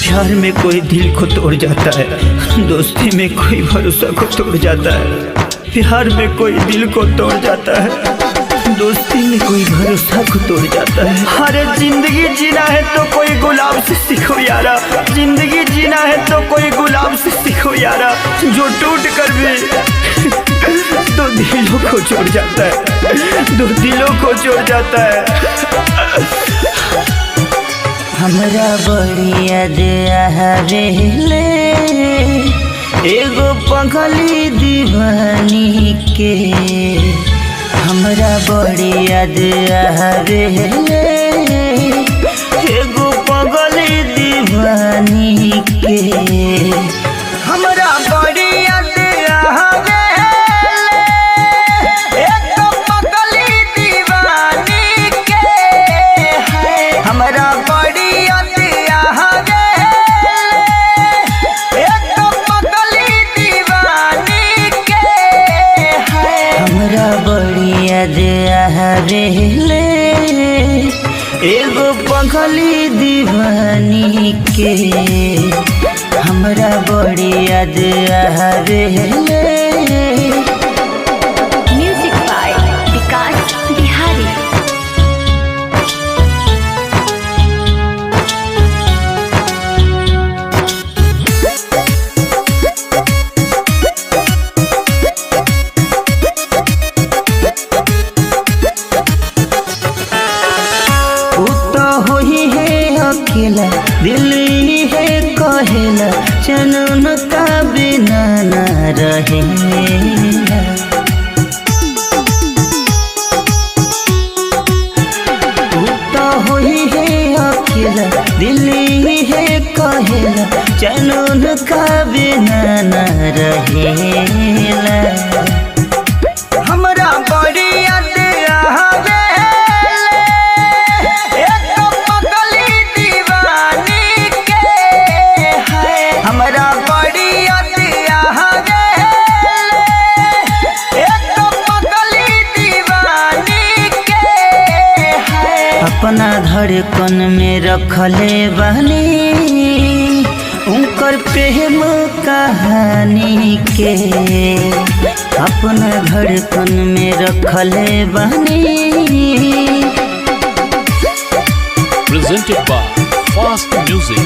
प्यार में कोई दिल को तोड़ जाता है, दोस्ती में कोई भरोसा को तोड़ जाता है। प्यार में कोई दिल को तोड़ जाता है, दोस्ती में कोई भरोसा को तोड़ जाता है। अरे जिंदगी जीना है तो कोई गुलाब से सीखो यारा, जिंदगी जीना है तो कोई गुलाब से सीखो यारा, जो टूट कर भी दो दिलों को जोड़ जाता है, दो दिलों को जोड़ जाता है। हमरा बड़ी याद आवेले एगो पगली दीवानी के, हमरा बड़ी याद आवेले एगो पगली दीवानी के, हमरा बड़ी याद आवेले एगो पगली दीवानी के, हमरा बड़ी याद आवेले एगो पगली दीवानी के, हमरा बड़ी याद आवेले एगो पगली दीवानी के, हमरा बड़ी याद आवेले। म्यूजिक बाय विकास बिहारी। अकेला दिल है कहेला चनन का बिना न रहेला, तो होई है अकेला दिल है कहेला चनन का बिना न रहेला, हमरा बड़ी याद हमरा बड़ी याद आवेले एगो पगली दीवानी के, अपना धड़कन में रखले बानी उनकर प्रेम कहानी के, अपना धड़कन में रखले बानी। Presented by Fast Music।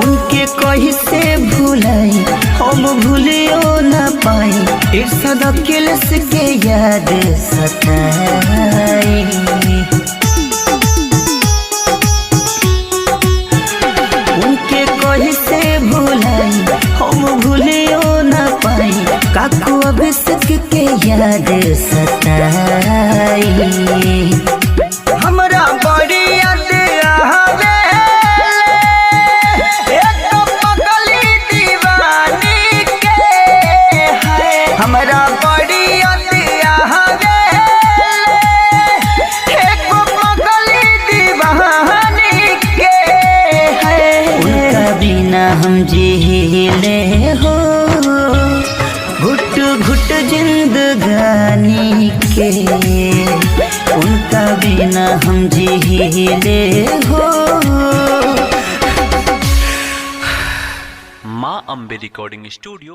उनके कहीं से भूलाई हम भूलियो न पाई, इर्षद अकेले के याद सताई, उनके कहीं से भूलाई हम भूलियो न पाई, काकू अभिषेक के याद सताई, हमरा बड़ी याद हमरा बड़ी याद आवेले एगो पगली दीवानी के, उनका बिना हम जीले हो घुट घुट जिंदगानी के, उनका बिना हम जीले हो। माँ अम्बे रिकॉर्डिंग स्टूडियो